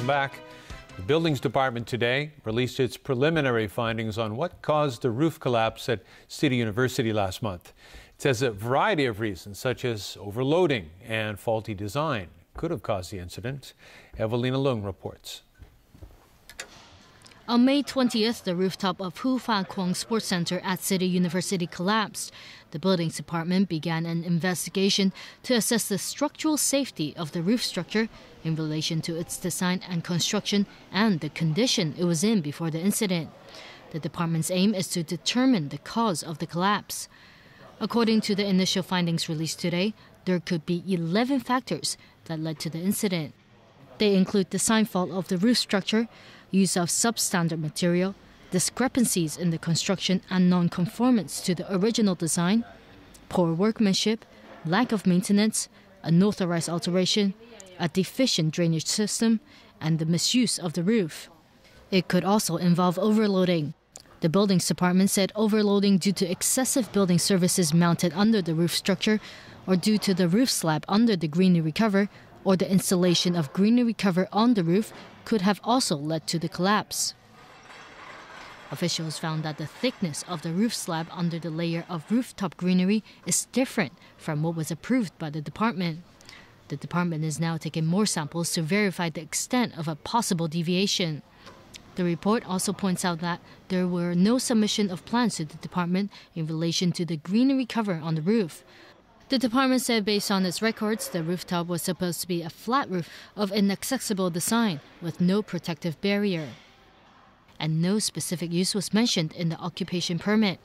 Welcome back. The Buildings Department today released its preliminary findings on what caused the roof collapse at City University last month. It says a variety of reasons, such as overloading and faulty design, could have caused the incident. Evelina Leung reports. On May 20th, the rooftop of Hu Fa Kuang Sports Center at City University collapsed. The Buildings Department began an investigation to assess the structural safety of the roof structure in relation to its design and construction and the condition it was in before the incident. The department's aim is to determine the cause of the collapse. According to the initial findings released today, there could be 11 factors that led to the incident. They include design fault of the roof structure, use of substandard material, discrepancies in the construction and non-conformance to the original design, poor workmanship, lack of maintenance, unauthorized alteration, a deficient drainage system, and the misuse of the roof. It could also involve overloading. The Buildings Department said overloading due to excessive building services mounted under the roof structure or due to the roof slab under the greenery cover or the installation of greenery cover on the roof could have also led to the collapse. Officials found that the thickness of the roof slab under the layer of rooftop greenery is different from what was approved by the department. The department is now taking more samples to verify the extent of a possible deviation. The report also points out that there were no submission of plans to the department in relation to the greenery cover on the roof. The department said based on its records, the rooftop was supposed to be a flat roof of inaccessible design with no protective barrier. And no specific use was mentioned in the occupation permit.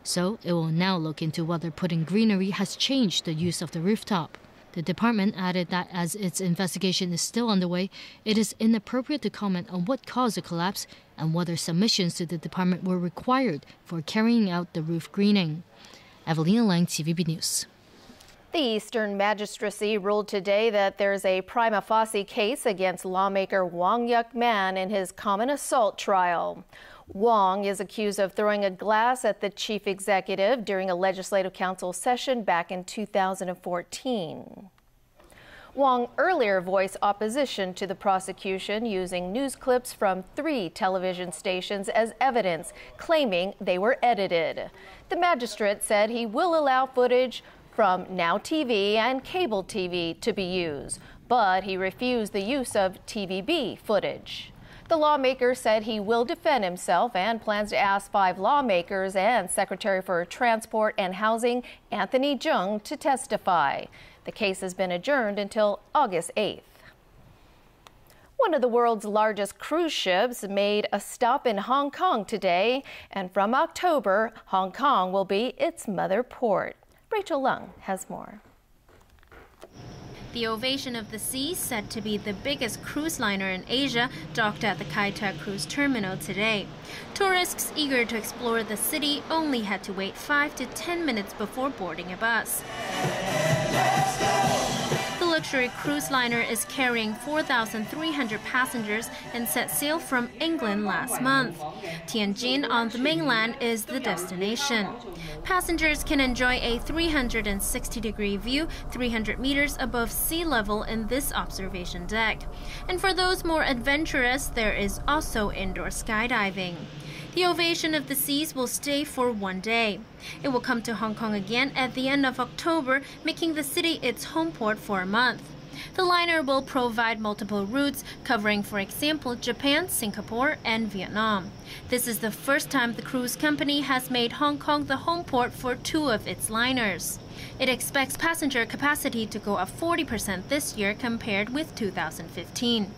So it will now look into whether putting greenery has changed the use of the rooftop. The department added that as its investigation is still underway, it is inappropriate to comment on what caused the collapse and whether submissions to the department were required for carrying out the roof greening. Evelina Lang, TVB News. The Eastern Magistracy ruled today that there's a prima facie case against lawmaker Wang Yuk-man in his common assault trial. Wang is accused of throwing a glass at the chief executive during a legislative council session back in 2014. Wang earlier voiced opposition to the prosecution using news clips from 3 television stations as evidence, claiming they were edited. The magistrate said he will allow footage from Now TV and cable TV to be used, but he refused the use of TVB footage. The lawmaker said he will defend himself and plans to ask 5 lawmakers and Secretary for Transport and Housing Anthony Jung to testify. The case has been adjourned until August 8th. One of the world's largest cruise ships made a stop in Hong Kong today, and from October, Hong Kong will be its mother port. Rachel Leung has more. The Ovation of the Seas, said to be the biggest cruise liner in Asia, docked at the Kai Tak Cruise Terminal today. Tourists eager to explore the city only had to wait 5 to 10 minutes before boarding a bus. The luxury cruise liner is carrying 4,300 passengers and set sail from England last month. Tianjin on the mainland is the destination. Passengers can enjoy a 360-degree view 300 meters above sea level in this observation deck. And for those more adventurous, there is also indoor skydiving. The Ovation of the Seas will stay for 1 day. It will come to Hong Kong again at the end of October, making the city its home port for a month. The liner will provide multiple routes, covering, for example, Japan, Singapore, and Vietnam. This is the first time the cruise company has made Hong Kong the home port for 2 of its liners. It expects passenger capacity to go up 40% this year compared with 2015.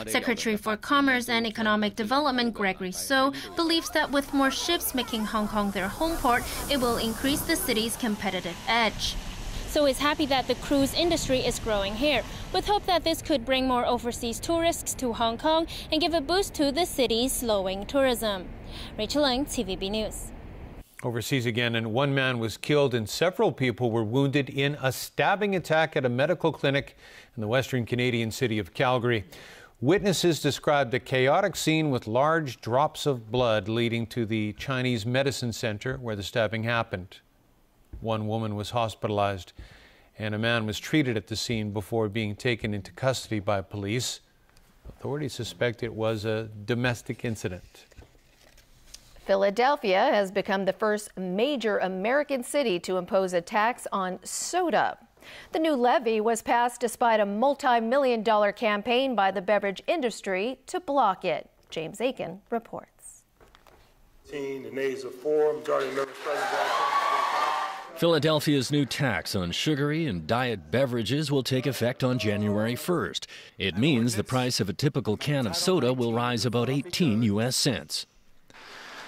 Secretary for Commerce and Economic Development Gregory So believes that with more ships making Hong Kong their home port, it will increase the city's competitive edge. So he's happy that the cruise industry is growing here, with hope that this could bring more overseas tourists to Hong Kong and give a boost to the city's slowing tourism. Rachel Leung, TVB News. Overseas again, and 1 man was killed and several people were wounded in a stabbing attack at a medical clinic in the western Canadian city of Calgary. Witnesses described a chaotic scene with large drops of blood leading to the Chinese medicine center where the stabbing happened. 1 woman was hospitalized and a man was treated at the scene before being taken into custody by police. Authorities suspect it was a domestic incident. Philadelphia has become the first major American city to impose a tax on soda. The new levy was passed despite a multi-million-dollar campaign by the beverage industry to block it. James Aiken reports. The nays of 4, majority of members present. Philadelphia's new tax on sugary and diet beverages will take effect on January 1st. It means the price of a typical can of soda will rise about 18 U.S. cents.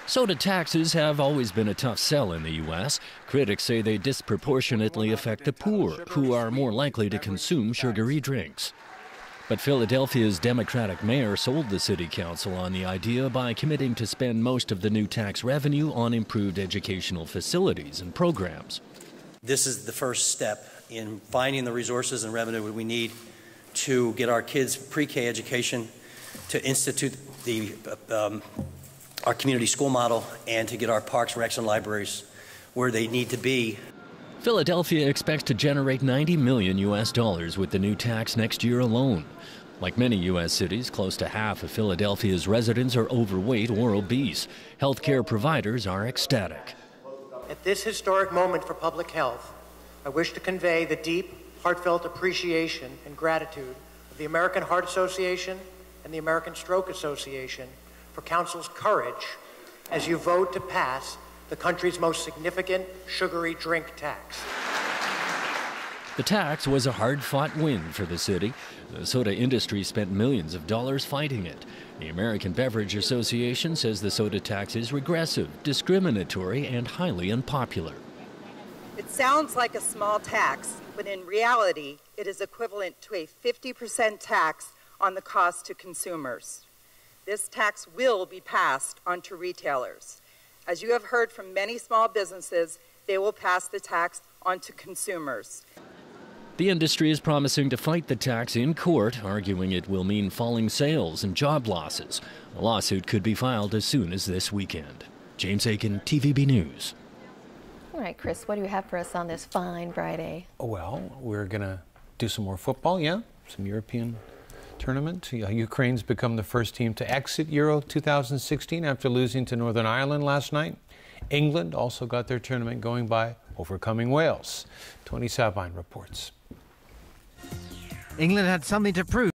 Soda taxes have always been a tough sell in the U.S. Critics say they disproportionately affect the poor, who are more likely to consume sugary drinks. But Philadelphia's Democratic mayor sold the city council on the idea by committing to spend most of the new tax revenue on improved educational facilities and programs. This is the first step in finding the resources and revenue we need to get our kids pre-K education, to institute our community school model, and to get our parks, recs, and libraries where they need to be. Philadelphia expects to generate $90 million with the new tax next year alone. Like many U.S. cities, close to half of Philadelphia's residents are overweight or obese. Healthcare providers are ecstatic. At this historic moment for public health, I wish to convey the deep, heartfelt appreciation and gratitude of the American Heart Association and the American Stroke Association for Council's courage as you vote to pass the country's most significant sugary drink tax. The tax was a hard-fought win for the city. The soda industry spent millions of dollars fighting it. The American Beverage Association says the soda tax is regressive, discriminatory, and highly unpopular. It sounds like a small tax, but in reality, it is equivalent to a 50% tax on the cost to consumers. This tax will be passed on to retailers. As you have heard from many small businesses, they will pass the tax on to consumers. The industry is promising to fight the tax in court, arguing it will mean falling sales and job losses. A lawsuit could be filed as soon as this weekend. James Aiken, TVB News. All right, Chris, what do you have for us on this fine Friday? Well, we're going to do some more football, some European tournament. Ukraine's become the first team to exit Euro 2016 after losing to Northern Ireland last night. England also got their tournament going by overcoming Wales. Tony Sabine reports. England had something to prove.